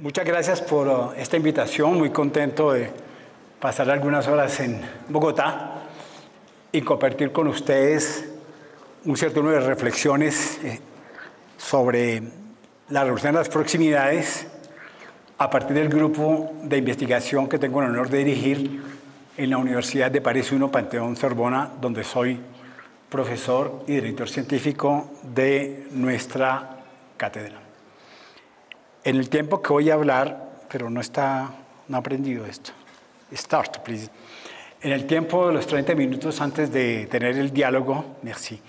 Muchas gracias por esta invitación. Muy contento de pasar algunas horas en Bogotá y compartir con ustedes un cierto número de reflexiones sobre la revolución de las proximidades a partir del grupo de investigación que tengo el honor de dirigir en la Universidad de París I, Panteón Sorbona, donde soy profesor y director científico de nuestra cátedra. En el tiempo que voy a hablar, pero no he aprendido esto. Start, please. En el tiempo de los 30 minutos antes de tener el diálogo, merci,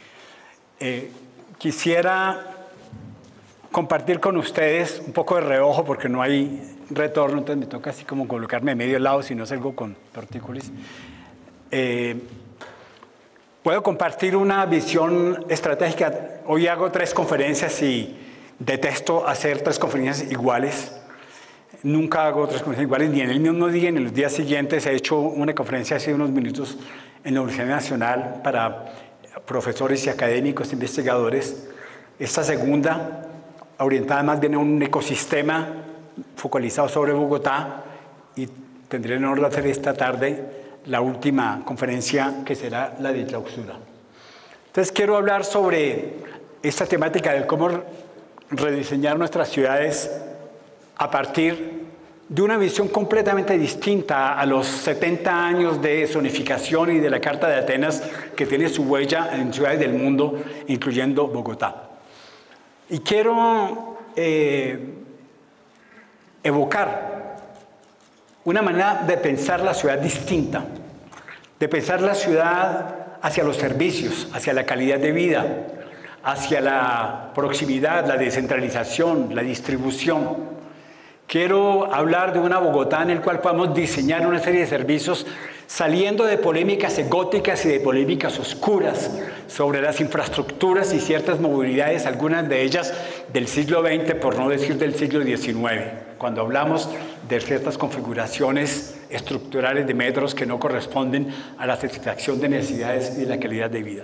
quisiera compartir con ustedes un poco de reojo porque no hay retorno, entonces me toca así como colocarme medio lado, si no salgo con tortícolis. Puedo compartir una visión estratégica. Hoy hago 3 conferencias y detesto hacer 3 conferencias iguales. Nunca hago 3 conferencias iguales, ni en el mismo día ni en los días siguientes. He hecho una conferencia hace unos minutos en la Universidad Nacional para profesores y académicos, investigadores. Esta segunda, orientada más bien a un ecosistema focalizado sobre Bogotá, y tendré el honor de hacer esta tarde la última conferencia, que será la de clausura. Entonces quiero hablar sobre esta temática de cómo rediseñar nuestras ciudades a partir de una visión completamente distinta a los 70 años de zonificación y de la Carta de Atenas, que tiene su huella en ciudades del mundo, incluyendo Bogotá. Y quiero evocar una manera de pensar la ciudad distinta, de pensar la ciudad hacia los servicios, hacia la calidad de vida, hacia la proximidad, la descentralización, la distribución. Quiero hablar de una Bogotá en la cual podamos diseñar una serie de servicios saliendo de polémicas egóticas y de polémicas oscuras sobre las infraestructuras y ciertas movilidades, algunas de ellas del siglo XX, por no decir del siglo XIX, cuando hablamos de ciertas configuraciones estructurales de metros que no corresponden a la satisfacción de necesidades y la calidad de vida.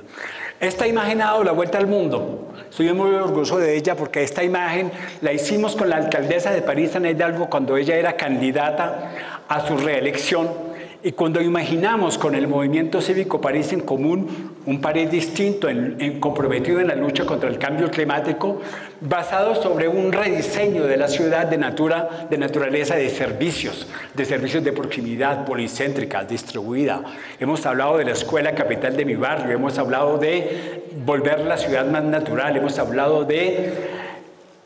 Esta imagen ha dado la vuelta al mundo. Estoy muy orgulloso de ella porque esta imagen la hicimos con la alcaldesa de París, Ana Hidalgo, cuando ella era candidata a su reelección. Y cuando imaginamos con el movimiento cívico París en Común un París distinto, comprometido en la lucha contra el cambio climático, basado sobre un rediseño de la ciudad de naturaleza de servicios de proximidad, policéntrica, distribuida. Hemos hablado de la escuela capital de mi barrio, hemos hablado de volver la ciudad más natural, hemos hablado de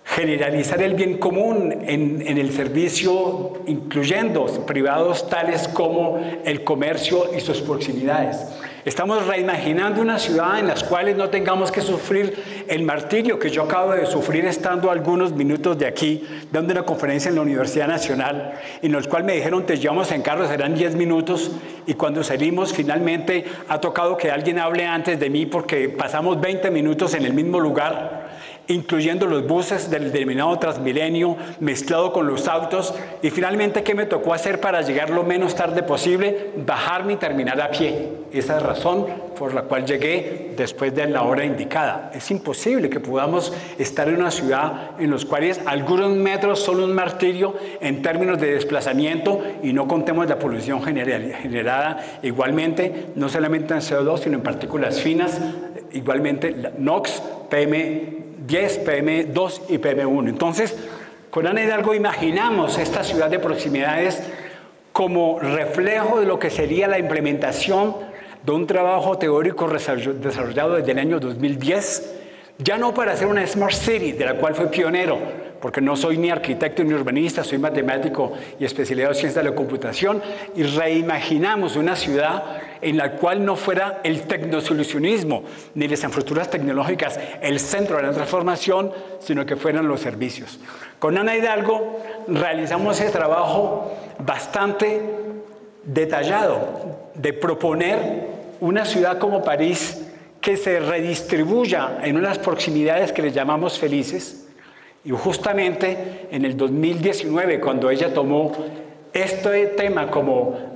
generalizar el bien común en el servicio, incluyendo privados tales como el comercio y sus proximidades. Estamos reimaginando una ciudad en la cual no tengamos que sufrir el martirio que yo acabo de sufrir estando a algunos minutos de aquí, dando una conferencia en la Universidad Nacional, en el cual me dijeron, te llevamos en carro, serán 10 minutos, y cuando salimos finalmente ha tocado que alguien hable antes de mí porque pasamos 20 minutos en el mismo lugar, incluyendo los buses del denominado Transmilenio, mezclado con los autos, y finalmente, ¿qué me tocó hacer para llegar lo menos tarde posible? Bajarme y terminar a pie. Esa es la razón por la cual llegué después de la hora indicada. Es imposible que podamos estar en una ciudad en los cuales algunos metros son un martirio en términos de desplazamiento, y no contemos la polución generada igualmente, no solamente en CO2, sino en partículas finas, igualmente NOx, PM10, PM2 y PM1. Entonces, con Ana Hidalgo imaginamos esta ciudad de proximidades como reflejo de lo que sería la implementación de un trabajo teórico desarrollado desde el año 2010, ya no para hacer una Smart City, de la cual fue pionero, porque no soy ni arquitecto ni urbanista, soy matemático y especializado en ciencias de la computación, y reimaginamos una ciudad en la cual no fuera el tecnosolucionismo ni las infraestructuras tecnológicas el centro de la transformación, sino que fueran los servicios. Con Ana Hidalgo realizamos ese trabajo bastante detallado de proponer una ciudad como París que se redistribuya en unas proximidades que le llamamos felices. Y justamente en el 2019, cuando ella tomó este tema como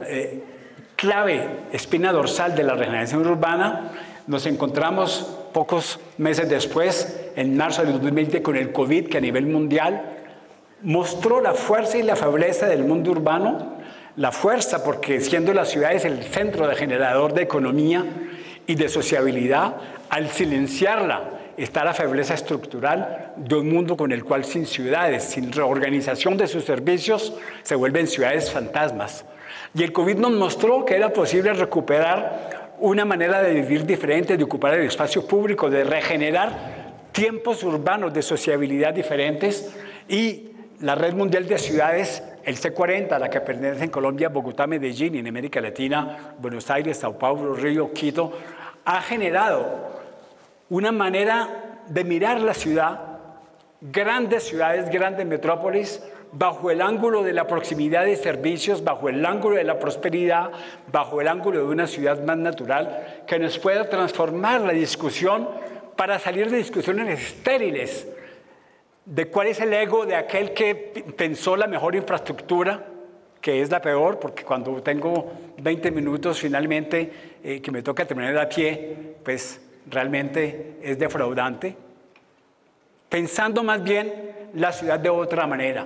clave, espina dorsal de la regeneración urbana, nos encontramos pocos meses después, en marzo del 2020, con el COVID, que a nivel mundial mostró la fuerza y la febleza del mundo urbano, la fuerza porque siendo las ciudades el centro de generador de economía y de sociabilidad, al silenciarla está la febleza estructural de un mundo con el cual sin ciudades, sin reorganización de sus servicios, se vuelven ciudades fantasmas. Y el COVID nos mostró que era posible recuperar una manera de vivir diferente, de ocupar el espacio público, de regenerar tiempos urbanos de sociabilidad diferentes, y la Red Mundial de Ciudades, el C40, a la que pertenece en Colombia, Bogotá, Medellín, y en América Latina, Buenos Aires, Sao Paulo, Río, Quito, ha generado una manera de mirar la ciudad, grandes ciudades, grandes metrópolis, bajo el ángulo de la proximidad de servicios, bajo el ángulo de la prosperidad, bajo el ángulo de una ciudad más natural, que nos pueda transformar la discusión para salir de discusiones estériles de cuál es el ego de aquel que pensó la mejor infraestructura, que es la peor, porque cuando tengo 20 minutos finalmente que me toca terminar a pie, pues realmente es defraudante. Pensando más bien la ciudad de otra manera.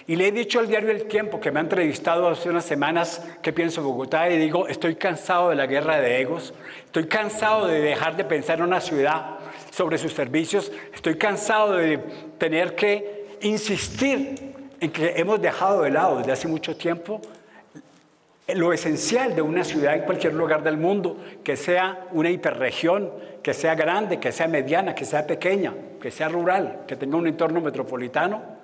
Y le he dicho al diario El Tiempo, que me ha entrevistado hace unas semanas, qué pienso de Bogotá, y digo, estoy cansado de la guerra de egos, estoy cansado de dejar de pensar en una ciudad sobre sus servicios, estoy cansado de tener que insistir en que hemos dejado de lado desde hace mucho tiempo lo esencial de una ciudad en cualquier lugar del mundo, que sea una hiperregión, que sea grande, que sea mediana, que sea pequeña, que sea rural, que tenga un entorno metropolitano,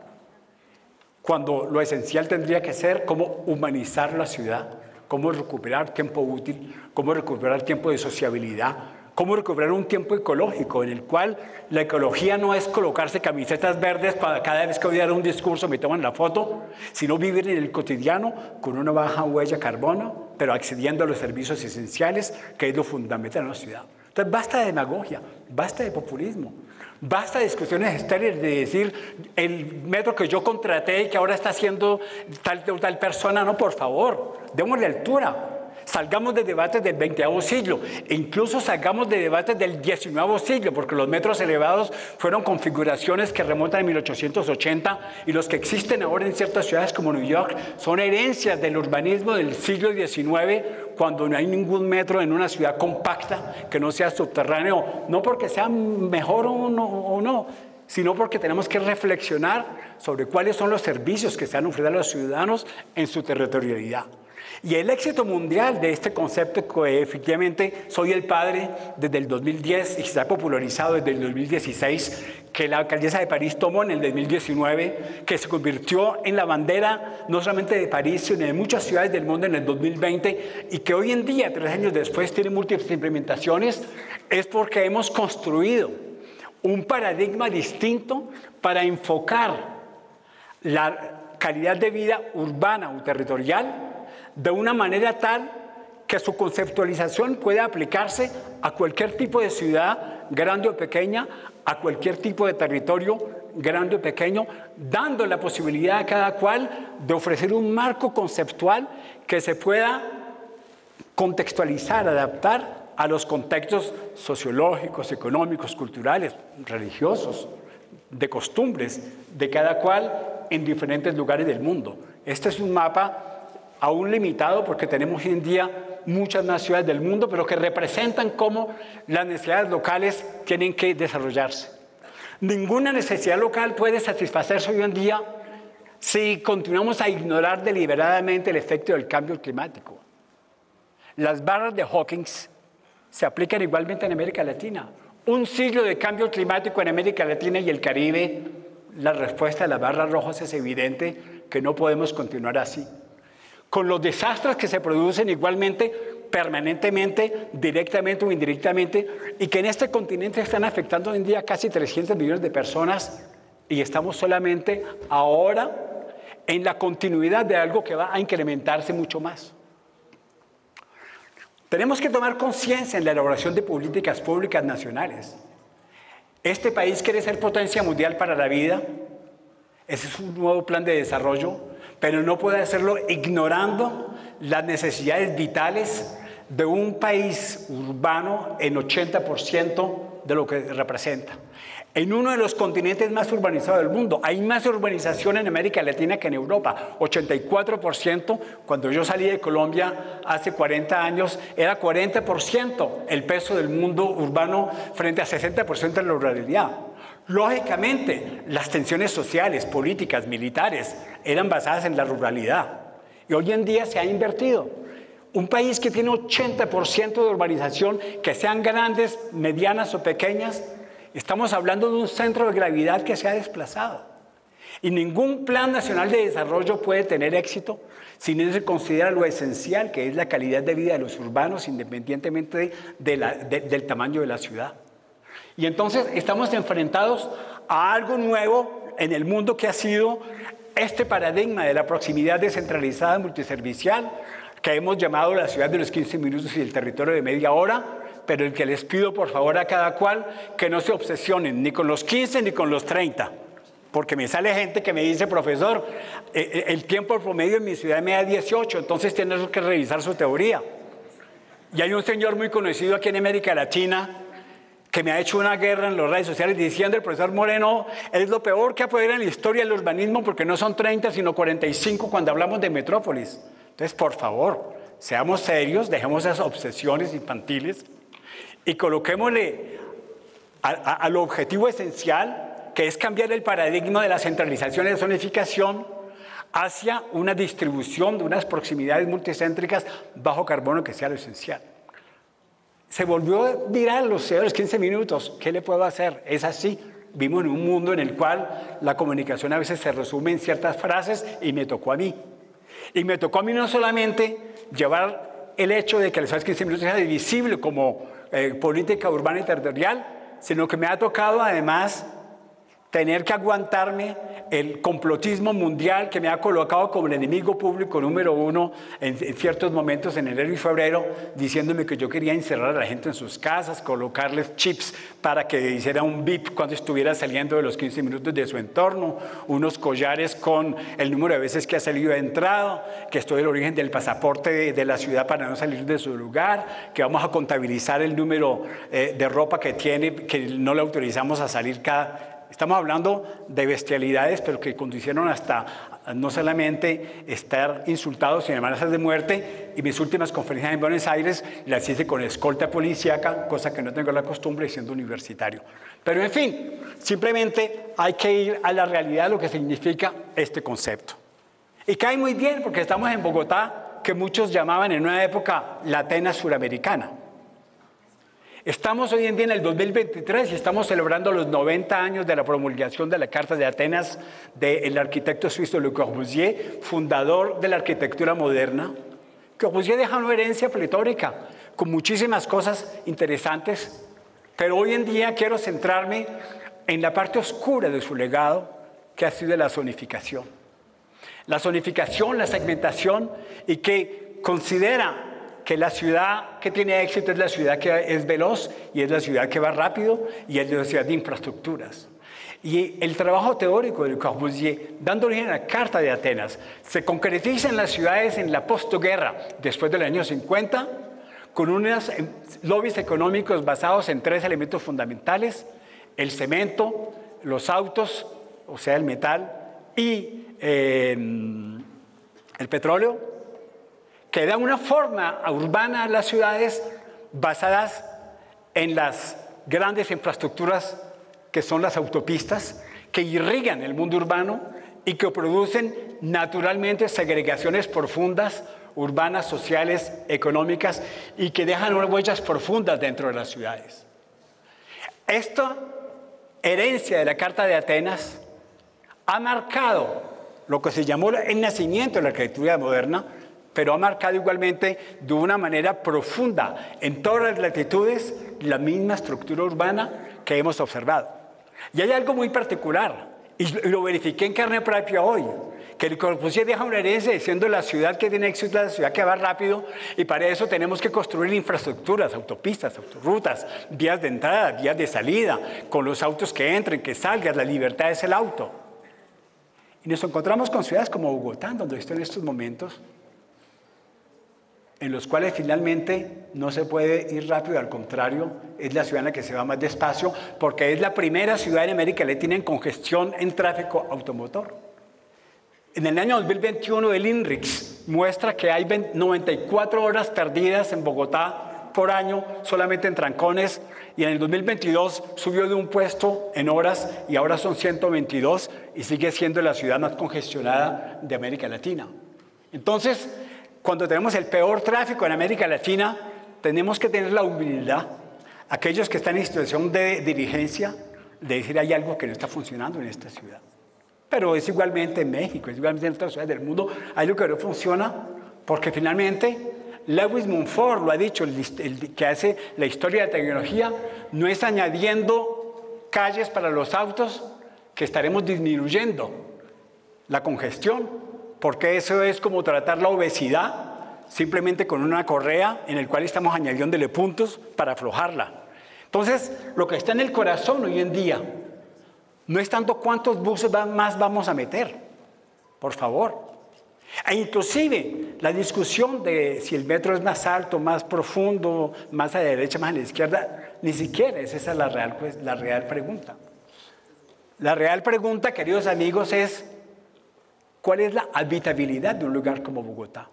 cuando lo esencial tendría que ser cómo humanizar la ciudad, cómo recuperar tiempo útil, cómo recuperar tiempo de sociabilidad, cómo recuperar un tiempo ecológico en el cual la ecología no es colocarse camisetas verdes para cada vez que voy a dar un discurso me toman la foto, sino vivir en el cotidiano con una baja huella de carbono, pero accediendo a los servicios esenciales, que es lo fundamental en una ciudad. Entonces basta de demagogia, basta de populismo, basta de discusiones estériles de decir el metro que yo contraté y que ahora está haciendo tal persona. No, por favor, démosle altura. Salgamos de debates del XXº siglo e incluso salgamos de debates del XIX siglo, porque los metros elevados fueron configuraciones que remontan a 1880 y los que existen ahora en ciertas ciudades como New York son herencias del urbanismo del siglo XIX, cuando no hay ningún metro en una ciudad compacta que no sea subterráneo, no porque sea mejor o no, sino porque tenemos que reflexionar sobre cuáles son los servicios que se han ofrecido a los ciudadanos en su territorialidad. Y el éxito mundial de este concepto, que efectivamente soy el padre desde el 2010 y se ha popularizado desde el 2016, que la alcaldesa de París tomó en el 2019, que se convirtió en la bandera no solamente de París, sino de muchas ciudades del mundo en el 2020, y que hoy en día, 3 años después, tiene múltiples implementaciones, es porque hemos construido un paradigma distinto para enfocar la calidad de vida urbana o territorial de una manera tal que su conceptualización pueda aplicarse a cualquier tipo de ciudad, grande o pequeña, a cualquier tipo de territorio, grande o pequeño, dando la posibilidad a cada cual de ofrecer un marco conceptual que se pueda contextualizar, adaptar a los contextos sociológicos, económicos, culturales, religiosos, de costumbres de cada cual en diferentes lugares del mundo. Este es un mapa aún limitado porque tenemos hoy en día muchas más ciudades del mundo, pero que representan cómo las necesidades locales tienen que desarrollarse. Ninguna necesidad local puede satisfacerse hoy en día si continuamos a ignorar deliberadamente el efecto del cambio climático. Las barras de Hawkins se aplican igualmente en América Latina. Un siglo de cambio climático en América Latina y el Caribe, la respuesta de las barras rojas es evidente que no podemos continuar así. Con los desastres que se producen igualmente, permanentemente, directamente o indirectamente, y que en este continente están afectando hoy en día casi 300 millones de personas, y estamos solamente ahora en la continuidad de algo que va a incrementarse mucho más. Tenemos que tomar conciencia en la elaboración de políticas públicas nacionales. Este país quiere ser potencia mundial para la vida. Ese es un nuevo plan de desarrollo, pero no puede hacerlo ignorando las necesidades vitales de un país urbano en 80% de lo que representa. en uno de los continentes más urbanizados del mundo. Hay más urbanización en América Latina que en Europa. 84%, cuando yo salí de Colombia hace 40 años, era 40% el peso del mundo urbano frente a 60% en la ruralidad. Lógicamente, las tensiones sociales, políticas, militares, eran basadas en la ruralidad. Y hoy en día se ha invertido. Un país que tiene 80% de urbanización, que sean grandes, medianas o pequeñas, estamos hablando de un centro de gravedad que se ha desplazado. Y ningún plan nacional de desarrollo puede tener éxito si no se considera lo esencial, que es la calidad de vida de los urbanos, independientemente del tamaño de la ciudad. Y entonces estamos enfrentados a algo nuevo en el mundo que ha sido este paradigma de la proximidad descentralizada multiservicial, que hemos llamado la ciudad de los 15 minutos y el territorio de media hora, pero el que les pido por favor a cada cual que no se obsesionen ni con los 15 ni con los 30, porque me sale gente que me dice, profesor, el tiempo promedio en mi ciudad me da 18, entonces tienes que revisar su teoría. Y hay un señor muy conocido aquí en América Latina que me ha hecho una guerra en las redes sociales diciendo, el profesor Moreno es lo peor que ha podido en la historia del urbanismo porque no son 30 sino 45 cuando hablamos de metrópolis. Entonces, por favor, seamos serios, dejemos esas obsesiones infantiles y coloquémosle al objetivo esencial, que es cambiar el paradigma de la centralización y la zonificación hacia una distribución de unas proximidades multicéntricas bajo carbono que sea lo esencial. Se volvió viral los 15 minutos. ¿Qué le puedo hacer? Es así. Vivimos en un mundo en el cual la comunicación a veces se resume en ciertas frases y me tocó a mí. Y me tocó a mí no solamente llevar el hecho de que los 15 minutos sea visible como política urbana y territorial, sino que me ha tocado además tener que aguantarme el complotismo mundial que me ha colocado como el enemigo público número uno en ciertos momentos en enero y febrero, diciéndome que yo quería encerrar a la gente en sus casas, colocarles chips para que hiciera un bip cuando estuviera saliendo de los 15 minutos de su entorno, unos collares con el número de veces que ha salido y entrado, que estoy el origen del pasaporte de la ciudad para no salir de su lugar, que vamos a contabilizar el número de ropa que tiene, que no le autorizamos a salir cada... Estamos hablando de bestialidades, pero que conducieron hasta no solamente estar insultados, sino amenazas de muerte. Y mis últimas conferencias en Buenos Aires las hice con escolta policíaca, cosa que no tengo la costumbre siendo universitario. Pero en fin, simplemente hay que ir a la realidad de lo que significa este concepto. Y cae muy bien porque estamos en Bogotá, que muchos llamaban en una época la Atenas suramericana. Estamos hoy en día en el 2023 y estamos celebrando los 90 años de la promulgación de la Carta de Atenas del arquitecto suizo Le Corbusier, fundador de la arquitectura moderna. Corbusier deja una herencia pletórica con muchísimas cosas interesantes, pero hoy en día quiero centrarme en la parte oscura de su legado, que ha sido la zonificación. La zonificación, la segmentación, y que considera que la ciudad que tiene éxito es la ciudad que es veloz y es la ciudad que va rápido y es la ciudad de infraestructuras. Y el trabajo teórico de Le Corbusier, dando origen a la Carta de Atenas, se concretiza en las ciudades en la postguerra, después del año 50, con unos lobbies económicos basados en 3 elementos fundamentales: el cemento, los autos, o sea, el metal, y el petróleo, que da una forma urbana a las ciudades basadas en las grandes infraestructuras que son las autopistas, que irrigan el mundo urbano y que producen naturalmente segregaciones profundas, urbanas, sociales, económicas, y que dejan unas huellas profundas dentro de las ciudades. Esta herencia de la Carta de Atenas ha marcado lo que se llamó el nacimiento de la arquitectura moderna, pero ha marcado igualmente de una manera profunda en todas las latitudes la misma estructura urbana que hemos observado. Y hay algo muy particular, y lo verifiqué en carne propia hoy, que Le Corbusier deja una herencia diciendo la ciudad que tiene éxito es la ciudad que va rápido, y para eso tenemos que construir infraestructuras, autopistas, autorrutas, vías de entrada, vías de salida, con los autos que entren, que salgan, la libertad es el auto. Y nos encontramos con ciudades como Bogotá, donde estoy en estos momentos, en los cuales finalmente no se puede ir rápido, al contrario, es la ciudad en la que se va más despacio, porque es la primera ciudad en América Latina en congestión en tráfico automotor. En el año 2021 el INRIX muestra que hay 94 horas perdidas en Bogotá por año solamente en trancones, y en el 2022 subió de un puesto en horas y ahora son 122 y sigue siendo la ciudad más congestionada de América Latina. Entonces, cuando tenemos el peor tráfico en América Latina, tenemos que tener la humildad, aquellos que están en situación de dirigencia, de decir hay algo que no está funcionando en esta ciudad. Pero es igualmente en México, es igualmente en otras ciudades del mundo, hay algo que no funciona, porque finalmente Lewis Mumford lo ha dicho, el que hace la historia de la tecnología, no es añadiendo calles para los autos que estaremos disminuyendo la congestión, porque eso es como tratar la obesidad simplemente con una correa en el cual estamos añadiéndole puntos para aflojarla. Entonces, lo que está en el corazón hoy en día no es tanto cuántos buses más vamos a meter, por favor. E inclusive la discusión de si el metro es más alto, más profundo, más a la derecha, más a la izquierda, ni siquiera es esa la real pregunta. La real pregunta, queridos amigos, es ¿cuál es la habitabilidad de un lugar como Bogotá?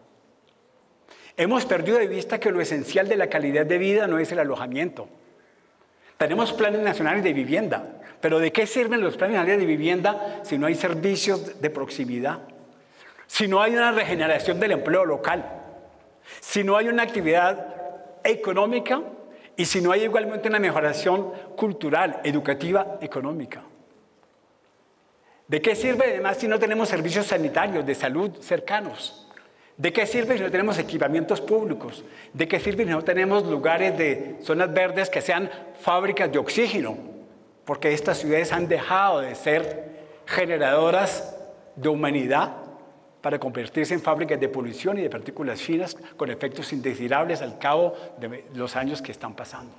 Hemos perdido de vista que lo esencial de la calidad de vida no es el alojamiento. Tenemos planes nacionales de vivienda, pero ¿de qué sirven los planes nacionales de vivienda si no hay servicios de proximidad? Si no hay una regeneración del empleo local, si no hay una actividad económica y si no hay igualmente una mejoración cultural, educativa, económica. ¿De qué sirve además si no tenemos servicios sanitarios de salud cercanos? ¿De qué sirve si no tenemos equipamientos públicos? ¿De qué sirve si no tenemos lugares de zonas verdes que sean fábricas de oxígeno? Porque estas ciudades han dejado de ser generadoras de humanidad para convertirse en fábricas de polución y de partículas finas con efectos indesirables al cabo de los años que están pasando.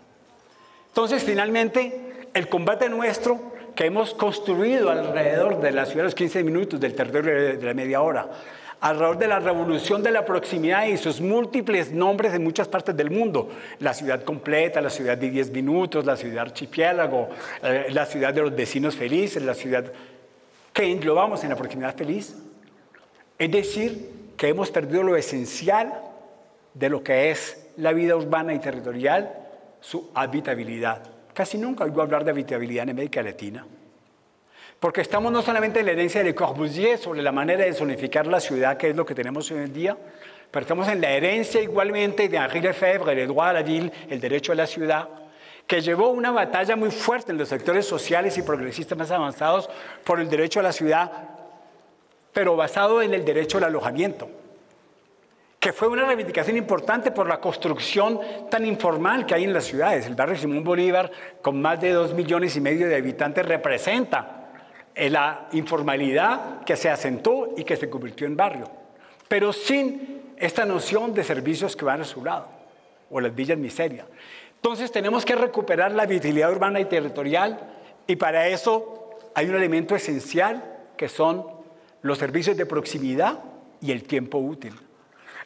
Entonces, finalmente, el combate nuestro que hemos construido alrededor de la ciudad de los 15 minutos, del territorio de la media hora, alrededor de la revolución de la proximidad y sus múltiples nombres en muchas partes del mundo, la ciudad completa, la ciudad de 10 minutos, la ciudad archipiélago, la ciudad de los vecinos felices, la ciudad que englobamos en la proximidad feliz. Es decir, que hemos perdido lo esencial de lo que es la vida urbana y territorial, su habitabilidad. Casi nunca oigo hablar de habitabilidad en América Latina, porque estamos no solamente en la herencia de Le Corbusier sobre la manera de zonificar la ciudad, que es lo que tenemos hoy en día, pero estamos en la herencia igualmente de Henri Lefebvre, el droit à la ville, el derecho a la ciudad, que llevó una batalla muy fuerte en los sectores sociales y progresistas más avanzados por el derecho a la ciudad, pero basado en el derecho al alojamiento, que fue una reivindicación importante por la construcción tan informal que hay en las ciudades. El barrio Simón Bolívar, con más de 2,5 millones de habitantes, representa la informalidad que se asentó y que se convirtió en barrio, pero sin esta noción de servicios que van a su lado, o las villas miseria. Entonces tenemos que recuperar la vitalidad urbana y territorial, y para eso hay un elemento esencial que son los servicios de proximidad y el tiempo útil.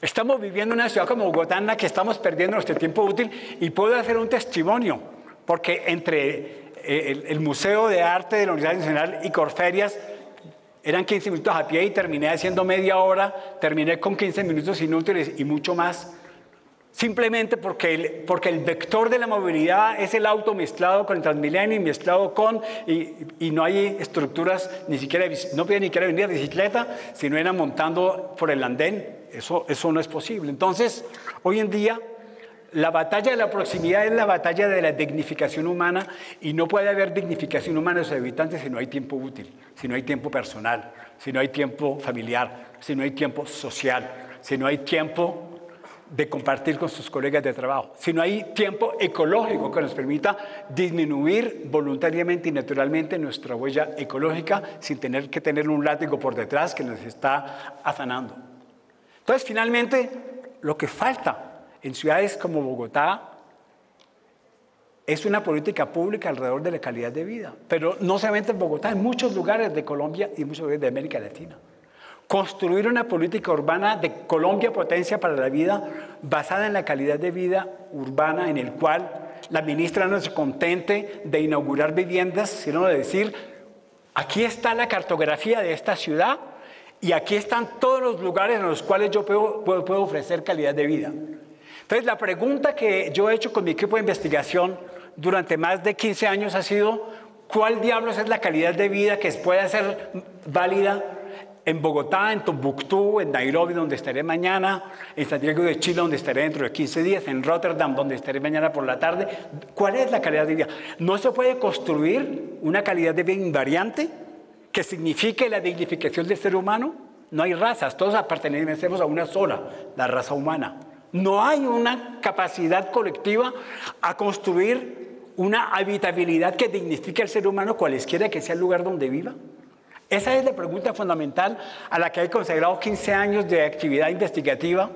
Estamos viviendo en una ciudad como Bogotá en la que estamos perdiendo nuestro tiempo útil, y puedo hacer un testimonio, porque entre el Museo de Arte de la Universidad Nacional y Corferias eran 15 minutos a pie y terminé haciendo media hora, terminé con 15 minutos inútiles y mucho más, simplemente porque el vector de la movilidad es el auto mezclado con el Transmilenio y mezclado con, y no hay estructuras, ni siquiera, no podía ni siquiera venir de bicicleta, sino era montando por el andén. Eso no es posible. Entonces, hoy en día, la batalla de la proximidad es la batalla de la dignificación humana, y no puede haber dignificación humana de sus habitantes si no hay tiempo útil, si no hay tiempo personal, si no hay tiempo familiar, si no hay tiempo social, si no hay tiempo de compartir con sus colegas de trabajo, si no hay tiempo ecológico que nos permita disminuir voluntariamente y naturalmente nuestra huella ecológica sin tener que tener un látigo por detrás que nos está afanando. Entonces, finalmente, lo que falta en ciudades como Bogotá es una política pública alrededor de la calidad de vida, pero no solamente en Bogotá, en muchos lugares de Colombia y en muchos lugares de América Latina. construir una política urbana de Colombia potencia para la vida, basada en la calidad de vida urbana, en el cual la ministra no se contente de inaugurar viviendas, sino de decir, aquí está la cartografía de esta ciudad y aquí están todos los lugares en los cuales yo puedo ofrecer calidad de vida. Entonces, la pregunta que yo he hecho con mi equipo de investigación durante más de 15 años ha sido, ¿cuál diablos es la calidad de vida que puede ser válida en Bogotá, en Tombuctú, en Nairobi, donde estaré mañana, en Santiago de Chile, donde estaré dentro de 15 días, en Rotterdam, donde estaré mañana por la tarde? ¿Cuál es la calidad de vida? No se puede construir una calidad de vida invariante que signifique la dignificación del ser humano. No hay razas, todos pertenecemos a una sola, la raza humana. No hay una capacidad colectiva a construir una habitabilidad que dignifique al ser humano, cualesquiera que sea el lugar donde viva. Esa es la pregunta fundamental a la que he consagrado 15 años de actividad investigativa,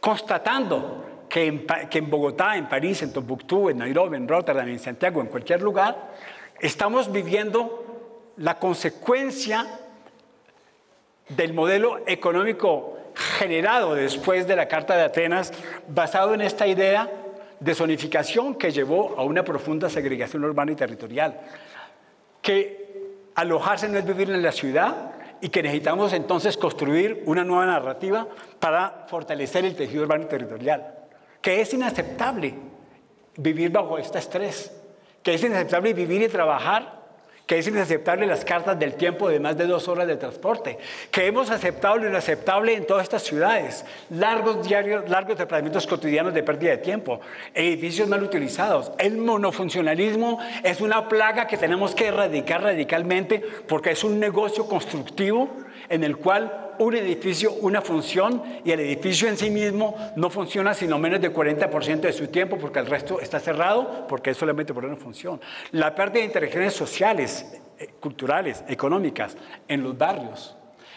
constatando que en Bogotá, en París, en Tombuctú, en Nairobi, en Rotterdam, en Santiago, en cualquier lugar, estamos viviendo la consecuencia del modelo económico generado después de la Carta de Atenas, basado en esta idea de zonificación que llevó a una profunda segregación urbana y territorial, que alojarse no es vivir en la ciudad y que necesitamos entonces construir una nueva narrativa para fortalecer el tejido urbano y territorial, que es inaceptable vivir bajo este estrés, que es inaceptable vivir y trabajar, que es inaceptable las cartas del tiempo de más de 2 horas de transporte, que hemos aceptado lo inaceptable en todas estas ciudades, largos desplazamientos cotidianos de pérdida de tiempo, edificios mal utilizados. El monofuncionalismo es una plaga que tenemos que erradicar radicalmente porque es un negocio constructivo en el cual un edificio, una función, y el edificio en sí mismo no funciona sino menos del 40% de su tiempo porque el resto está cerrado porque es solamente por una función. La pérdida de interacciones sociales, culturales, económicas en los barrios,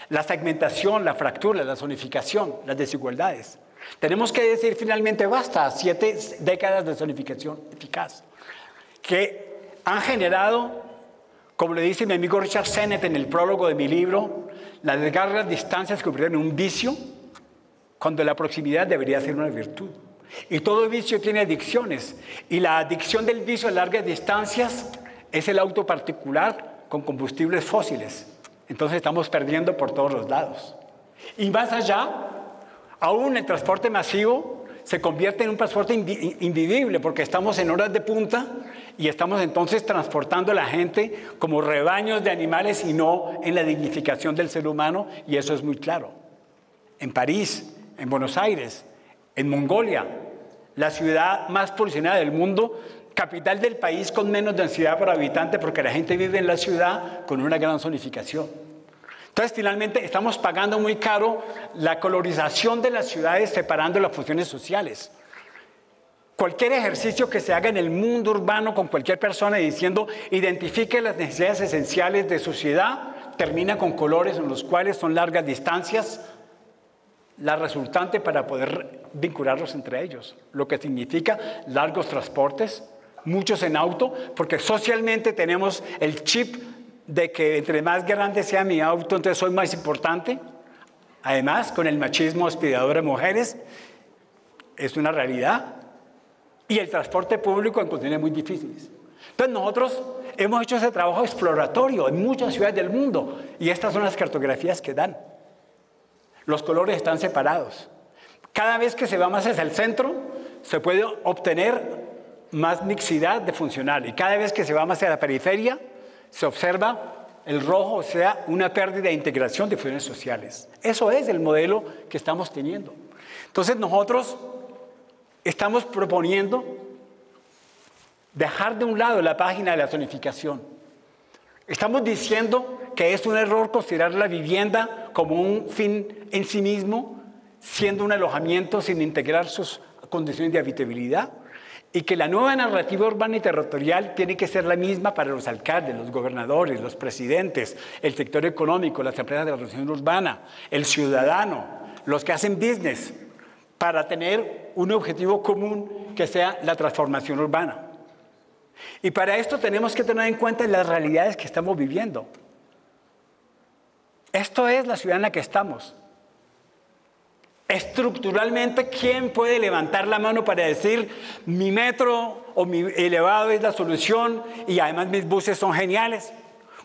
la segmentación, la fractura, la zonificación, las desigualdades. Tenemos que decir finalmente basta a 7 décadas de zonificación eficaz que han generado, como le dice mi amigo Richard Sennett en el prólogo de mi libro, las largas distancias que convierten en un vicio cuando la proximidad debería ser una virtud. Y todo vicio tiene adicciones. Y la adicción del vicio a largas distancias es el auto particular con combustibles fósiles. Entonces estamos perdiendo por todos los lados. Y más allá, aún el transporte masivo se convierte en un transporte invivible porque estamos en horas de punta y estamos entonces transportando a la gente como rebaños de animales y no en la dignificación del ser humano, y eso es muy claro. En París, en Buenos Aires, en Mongolia, la ciudad más polucionada del mundo, capital del país con menos densidad por habitante porque la gente vive en la ciudad con una gran zonificación. Entonces, finalmente, estamos pagando muy caro la colorización de las ciudades separando las funciones sociales. Cualquier ejercicio que se haga en el mundo urbano con cualquier persona diciendo identifique las necesidades esenciales de su ciudad, termina con colores en los cuales son largas distancias, la resultante para poder vincularlos entre ellos, lo que significa largos transportes, muchos en auto, porque socialmente tenemos el chip de que entre más grande sea mi auto, entonces soy más importante. Además, con el machismo hospedador de mujeres, es una realidad. Y el transporte público en condiciones muy difíciles. Entonces nosotros hemos hecho ese trabajo exploratorio en muchas ciudades del mundo y estas son las cartografías que dan. Los colores están separados. Cada vez que se va más hacia el centro, se puede obtener más mixidad de funcional y cada vez que se va más hacia la periferia, se observa el rojo, o sea, una pérdida de integración de funciones sociales. Eso es el modelo que estamos teniendo. Entonces nosotros estamos proponiendo dejar de un lado la página de la zonificación. Estamos diciendo que es un error considerar la vivienda como un fin en sí mismo, siendo un alojamiento sin integrar sus condiciones de habitabilidad, y que la nueva narrativa urbana y territorial tiene que ser la misma para los alcaldes, los gobernadores, los presidentes, el sector económico, las empresas de la organización urbana, el ciudadano, los que hacen business, para tener un objetivo común que sea la transformación urbana. Y para esto tenemos que tener en cuenta las realidades que estamos viviendo. Esto es la ciudad en la que estamos. Estructuralmente, ¿quién puede levantar la mano para decir mi metro o mi elevado es la solución y además mis buses son geniales?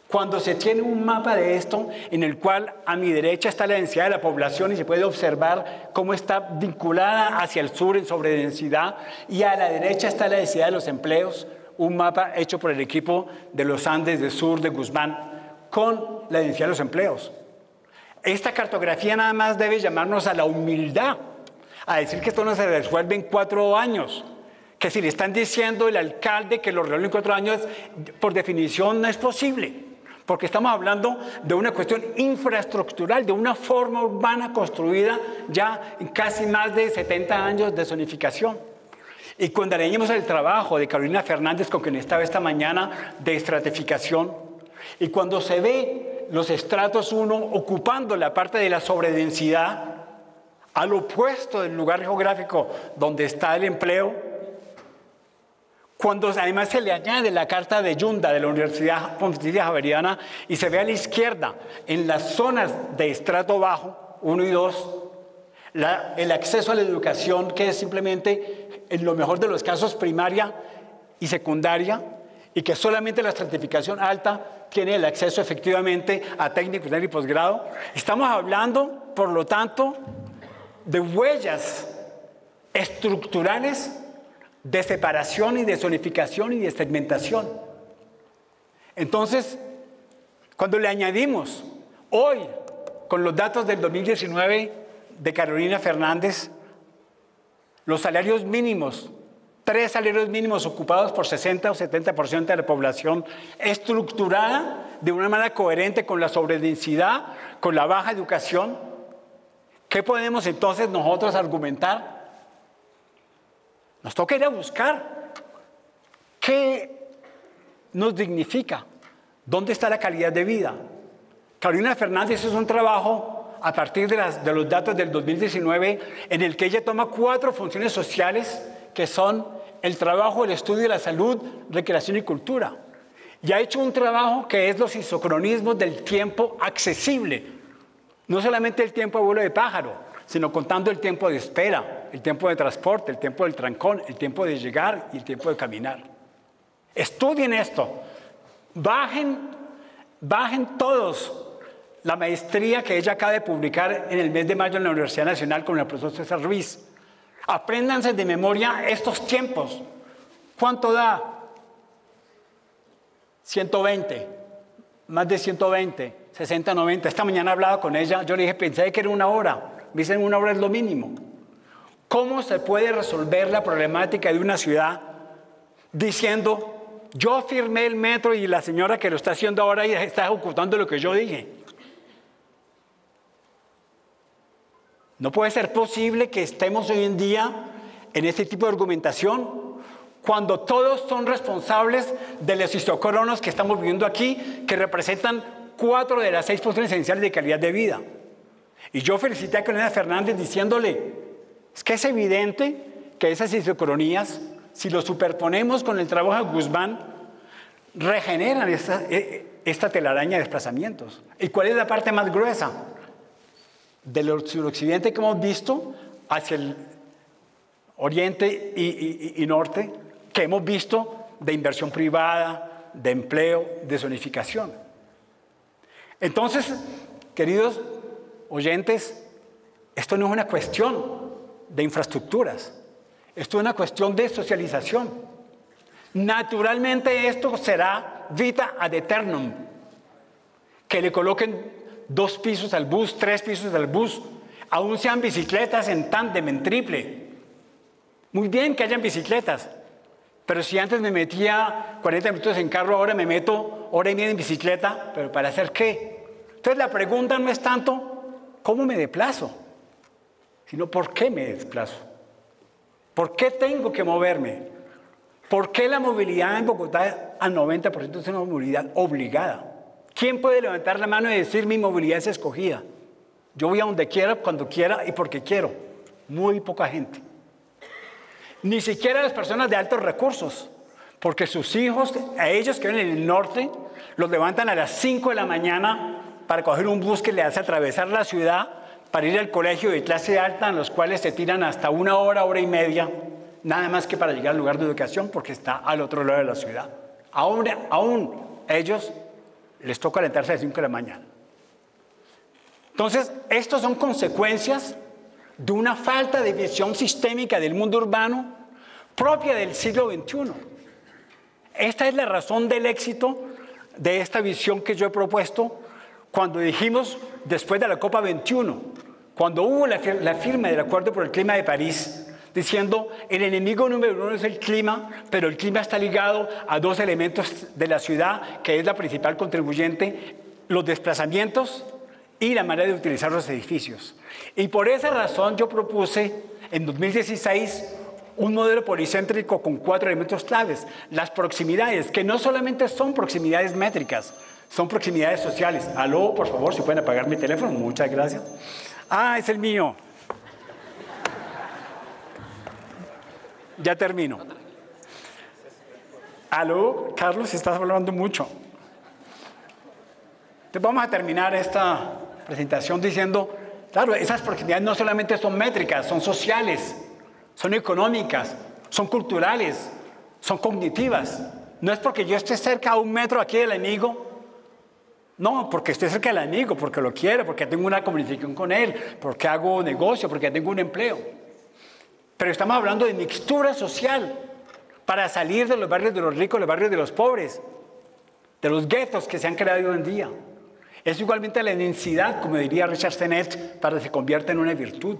Cuando se tiene un mapa de esto en el cual a mi derecha está la densidad de la población y se puede observar cómo está vinculada hacia el sur en sobredensidad y a la derecha está la densidad de los empleos, un mapa hecho por el equipo de los Andes del sur de Guzmán con la densidad de los empleos. Esta cartografía nada más debe llamarnos a la humildad, a decir que esto no se resuelve en 4 años, que si le están diciendo el alcalde que lo resuelve en 4 años, por definición no es posible, porque estamos hablando de una cuestión infraestructural, de una forma urbana construida ya en casi más de 70 años de zonificación. Y cuando leímos el trabajo de Carolina Fernández, con quien estaba esta mañana, de estratificación, y cuando se ve los estratos 1 ocupando la parte de la sobredensidad, al opuesto del lugar geográfico donde está el empleo, cuando además se le añade la carta de Yunda de la Universidad Pontificia Javeriana y se ve a la izquierda, en las zonas de estrato bajo, 1 y 2, el acceso a la educación, que es simplemente, en lo mejor de los casos, primaria y secundaria, y que solamente la estratificación alta tiene el acceso efectivamente a técnico y posgrado. Estamos hablando, por lo tanto, de huellas estructurales de separación y de zonificación y de segmentación. Entonces, cuando le añadimos hoy, con los datos del 2019 de Carolina Fernández, los salarios mínimos, 3 salarios mínimos ocupados por 60 o 70% de la población, estructurada de una manera coherente con la sobredensidad, con la baja educación, ¿qué podemos entonces nosotros argumentar? Nos toca ir a buscar qué nos dignifica, dónde está la calidad de vida. Carolina Fernández es un trabajo a partir de los datos del 2019 en el que ella toma 4 funciones sociales que son el trabajo, el estudio, la salud, recreación y cultura. Y ha hecho un trabajo que es los isocronismos del tiempo accesible. No solamente el tiempo de vuelo de pájaro, sino contando el tiempo de espera, el tiempo de transporte, el tiempo del trancón, el tiempo de llegar y el tiempo de caminar. Estudien esto. Bajen todos la maestría que ella acaba de publicar en el mes de mayo en la Universidad Nacional con el profesor César Ruiz. Apréndanse de memoria estos tiempos. ¿Cuánto da? 120, más de 120, 60, 90. Esta mañana hablaba con ella, yo le dije, pensé que era 1 hora. Me dicen 1 hora es lo mínimo. ¿Cómo se puede resolver la problemática de una ciudad diciendo, yo firmé el metro y la señora que lo está haciendo ahora está ejecutando lo que yo dije? No puede ser posible que estemos hoy en día en este tipo de argumentación cuando todos son responsables de los isócronos que estamos viviendo aquí, que representan 4 de las 6 funciones esenciales de calidad de vida. Y yo felicité a Carolina Fernández diciéndole, es que es evidente que esas isocronías, si lo superponemos con el trabajo de Guzmán, regeneran esta telaraña de desplazamientos. ¿Y cuál es la parte más gruesa? Del suroccidente que hemos visto hacia el oriente y norte, que hemos visto de inversión privada, de empleo, de zonificación. Entonces, queridos oyentes, esto no es una cuestión de infraestructuras, esto es una cuestión de socialización. Naturalmente esto será vita ad aeternum, que le coloquen 2 pisos al bus, 3 pisos al bus, aún sean bicicletas en tándem, en triple. Muy bien que hayan bicicletas, pero si antes me metía 40 minutos en carro, ahora me meto 1 hora y media en bicicleta, ¿pero para hacer qué? Entonces la pregunta no es tanto ¿cómo me desplazo?, sino ¿por qué me desplazo? ¿Por qué tengo que moverme? ¿Por qué la movilidad en Bogotá al 90% es una movilidad obligada? ¿Quién puede levantar la mano y decir mi movilidad es escogida? Yo voy a donde quiera, cuando quiera y porque quiero. Muy poca gente. Ni siquiera las personas de altos recursos, porque sus hijos, a ellos que viven en el norte, los levantan a las 5 de la mañana para coger un bus que le hace atravesar la ciudad para ir al colegio de clase alta, en los cuales se tiran hasta 1 hora, hora y media, nada más que para llegar al lugar de educación, porque está al otro lado de la ciudad. Aún ellos les toca alentarse a las 5 de la mañana. Entonces, estos son consecuencias de una falta de visión sistémica del mundo urbano propia del siglo XXI. Esta es la razón del éxito de esta visión que yo he propuesto cuando dijimos, después de la COP21, cuando hubo la firma del Acuerdo por el Clima de París, diciendo el enemigo número 1 es el clima, pero el clima está ligado a 2 elementos de la ciudad, que es la principal contribuyente, los desplazamientos y la manera de utilizar los edificios. Y por esa razón yo propuse en 2016 un modelo policéntrico con 4 elementos claves. Las proximidades, que no solamente son proximidades métricas, son proximidades sociales. Aló, por favor, si pueden apagar mi teléfono, muchas gracias. Ah, es el mío. Ya termino. Aló, Carlos, estás hablando mucho. Entonces vamos a terminar esta presentación diciendo, claro, esas proximidades no solamente son métricas, son sociales, son económicas, son culturales, son cognitivas. No es porque yo esté cerca a 1 metro aquí del enemigo, no, porque estoy cerca del enemigo, porque lo quiero, porque tengo una comunicación con él, porque hago negocio, porque tengo un empleo. Pero estamos hablando de mixtura social para salir de los barrios de los ricos, los barrios de los pobres, de los guetos que se han creado hoy en día. Es igualmente la densidad, como diría Richard Sennett, para que se convierta en una virtud.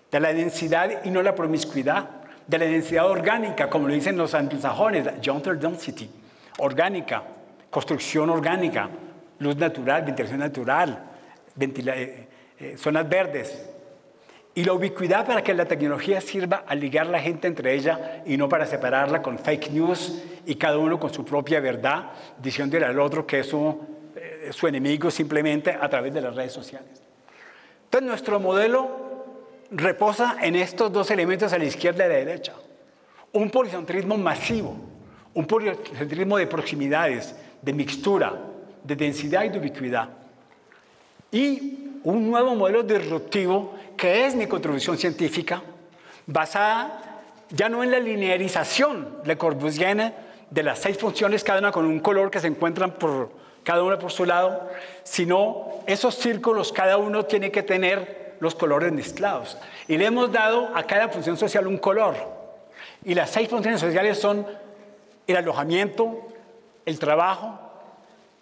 De la densidad y no la promiscuidad. De la densidad orgánica, como lo dicen los anglosajones, gentle density, orgánica, construcción orgánica, luz natural, ventilación natural, zonas verdes. Y la ubicuidad para que la tecnología sirva a ligar la gente entre ella y no para separarla con fake news y cada uno con su propia verdad, diciéndole al otro que es su enemigo simplemente a través de las redes sociales. Entonces nuestro modelo reposa en estos 2 elementos a la izquierda y a la derecha. Un policentrismo masivo, un policentrismo de proximidades, de mixtura, de densidad y de ubicuidad. Y un nuevo modelo disruptivo que es mi contribución científica, basada ya no en la linearización Le Corbusier de las 6 funciones, cada una con un color que se encuentran cada una por su lado, sino esos círculos, cada uno tiene que tener los colores mezclados. Y le hemos dado a cada función social un color. Y las 6 funciones sociales son el alojamiento, el trabajo,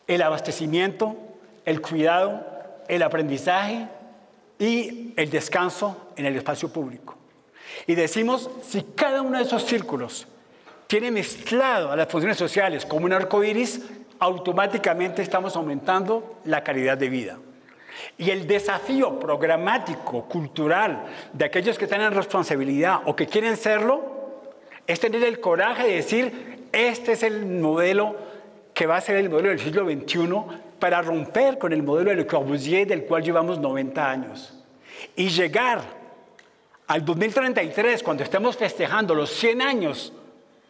el abastecimiento, el cuidado, el aprendizaje y el descanso en el espacio público. Y decimos, si cada uno de esos círculos tiene mezclado a las funciones sociales como un arco iris, automáticamente estamos aumentando la calidad de vida. Y el desafío programático, cultural, de aquellos que tienen responsabilidad o que quieren serlo, es tener el coraje de decir, este es el modelo que va a ser el modelo del siglo XXI para romper con el modelo de Le Corbusier del cual llevamos 90 años. Y llegar al 2033, cuando estemos festejando los 100 años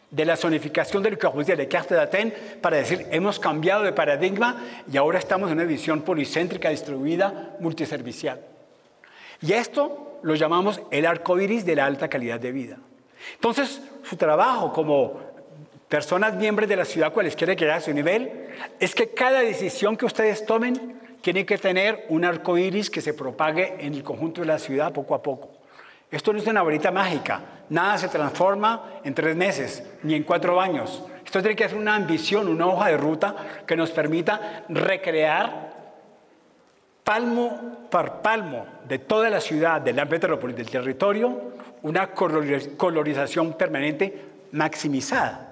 de la zonificación de Le Corbusier, de Cartes d'Athènes, para decir, hemos cambiado de paradigma y ahora estamos en una visión policéntrica, distribuida, multiservicial. Y esto lo llamamos el arco iris de la alta calidad de vida. Entonces, su trabajo como personas miembros de la ciudad, cualesquiera que haya a su nivel, es que cada decisión que ustedes tomen tiene que tener un arco iris que se propague en el conjunto de la ciudad poco a poco. Esto no es una varita mágica, nada se transforma en 3 meses, ni en 4 años. Esto tiene que ser una ambición, una hoja de ruta que nos permita recrear palmo por palmo de toda la ciudad, de la metrópoli, del territorio, una colorización permanente maximizada.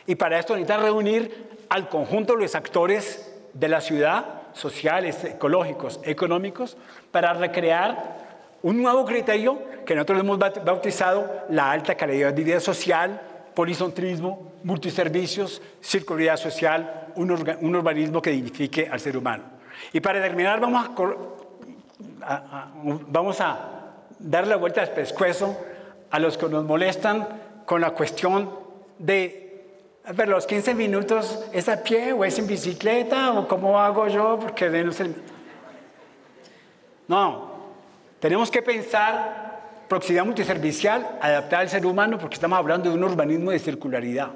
Y para esto necesita reunir al conjunto de los actores de la ciudad, sociales, ecológicos, económicos, para recrear un nuevo criterio que nosotros hemos bautizado la alta calidad de vida social, policentrismo, multiservicios, circularidad social, un urbanismo que dignifique al ser humano. Y para terminar vamos a dar la vuelta al pescuezo a los que nos molestan con la cuestión de Pero los 15 minutos, ¿es a pie o es en bicicleta o cómo hago yo? Porque no sé. No, tenemos que pensar proximidad multiservicial adaptada al ser humano porque estamos hablando de un urbanismo de circularidad.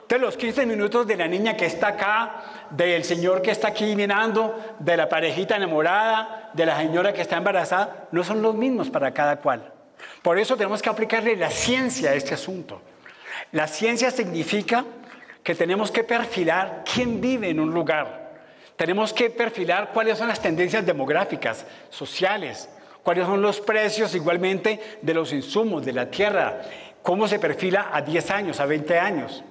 Entonces los 15 minutos de la niña que está acá, del señor que está aquí mirando, de la parejita enamorada, de la señora que está embarazada, no son los mismos para cada cual. Por eso tenemos que aplicarle la ciencia a este asunto. La ciencia significa que tenemos que perfilar quién vive en un lugar. Tenemos que perfilar cuáles son las tendencias demográficas, sociales, cuáles son los precios igualmente de los insumos, de la tierra, cómo se perfila a 10 años, a 20 años.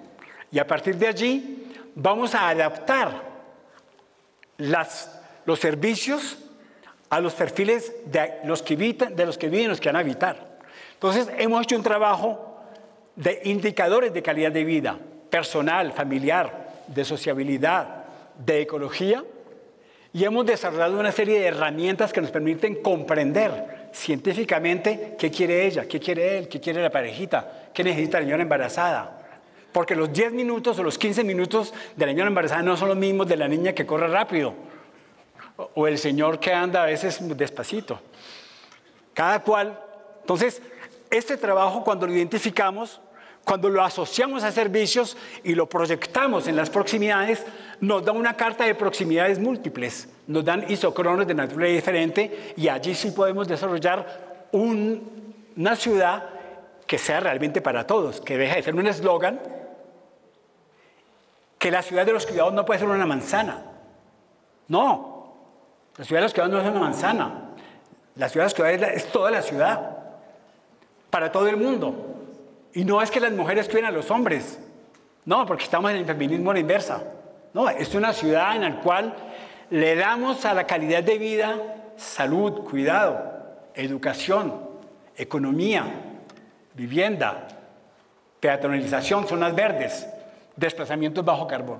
Y a partir de allí vamos a adaptar los servicios a los perfiles de los que viven y los que van a habitar. Entonces hemos hecho un trabajo de indicadores de calidad de vida, personal, familiar, de sociabilidad, de ecología, y hemos desarrollado una serie de herramientas que nos permiten comprender científicamente qué quiere ella, qué quiere él, qué quiere la parejita, qué necesita la señora embarazada. Porque los 10 minutos o los 15 minutos de la señora embarazada no son los mismos de la niña que corre rápido o el señor que anda a veces despacito. Cada cual. Entonces, este trabajo cuando lo identificamos, cuando lo asociamos a servicios y lo proyectamos en las proximidades, nos da una carta de proximidades múltiples, nos dan isócronos de naturaleza diferente y allí sí podemos desarrollar una ciudad que sea realmente para todos, que deje de ser un eslogan, que la ciudad de los cuidados no puede ser una manzana. No, la ciudad de los cuidados no es una manzana. La ciudad de los cuidados es toda la ciudad, para todo el mundo. Y no es que las mujeres cuiden a los hombres, no, porque estamos en el feminismo a la inversa. No, es una ciudad en la cual le damos a la calidad de vida salud, cuidado, educación, economía, vivienda, peatonalización, zonas verdes, desplazamientos bajo carbono.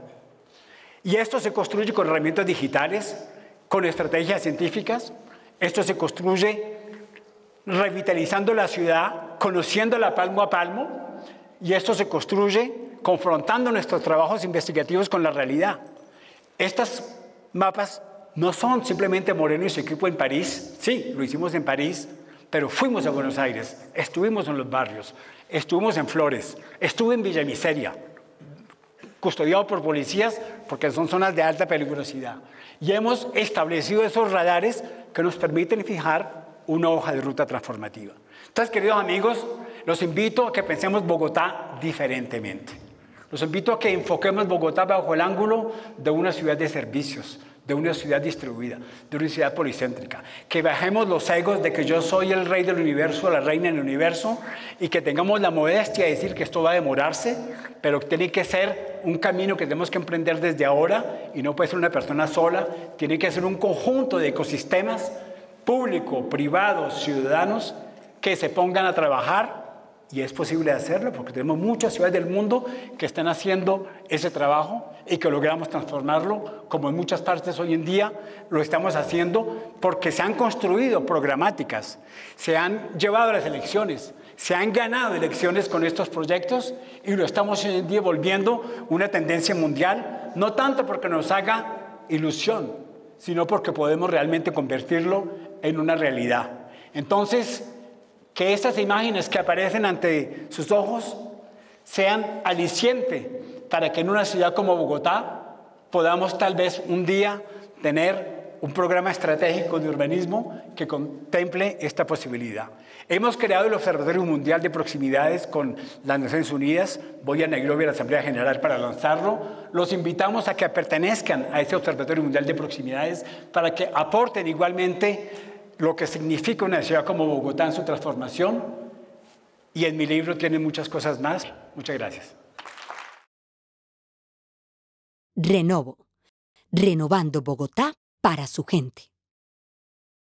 Y esto se construye con herramientas digitales, con estrategias científicas. Esto se construye revitalizando la ciudad, conociéndola palmo a palmo, y esto se construye confrontando nuestros trabajos investigativos con la realidad. Estas mapas no son simplemente Moreno y su equipo en París. Sí, lo hicimos en París, pero fuimos a Buenos Aires, estuvimos en los barrios, estuvimos en Flores, estuve en Villa Miseria, custodiado por policías porque son zonas de alta peligrosidad. Y hemos establecido esos radares que nos permiten fijar una hoja de ruta transformativa. Entonces, queridos amigos, los invito a que pensemos Bogotá diferentemente. Los invito a que enfoquemos Bogotá bajo el ángulo de una ciudad de servicios, de una ciudad distribuida, de una ciudad policéntrica. Que bajemos los egos de que yo soy el rey del universo, la reina del universo, y que tengamos la modestia de decir que esto va a demorarse, pero tiene que ser un camino que tenemos que emprender desde ahora, y no puede ser una persona sola, tiene que ser un conjunto de ecosistemas público, privados, ciudadanos, que se pongan a trabajar, y es posible hacerlo porque tenemos muchas ciudades del mundo que están haciendo ese trabajo y que logramos transformarlo, como en muchas partes hoy en día lo estamos haciendo porque se han construido programáticas, se han llevado a las elecciones, se han ganado elecciones con estos proyectos y lo estamos hoy en día volviendo una tendencia mundial, no tanto porque nos haga ilusión, sino porque podemos realmente convertirlo en una realidad. Entonces, que estas imágenes que aparecen ante sus ojos sean aliciente para que en una ciudad como Bogotá podamos tal vez un día tener un programa estratégico de urbanismo que contemple esta posibilidad. Hemos creado el Observatorio Mundial de Proximidades con las Naciones Unidas. Voy a Nairobi a la Asamblea General para lanzarlo. Los invitamos a que pertenezcan a ese Observatorio Mundial de Proximidades para que aporten igualmente lo que significa una ciudad como Bogotá en su transformación, y en mi libro tiene muchas cosas más. Muchas gracias. Renovo, renovando Bogotá para su gente.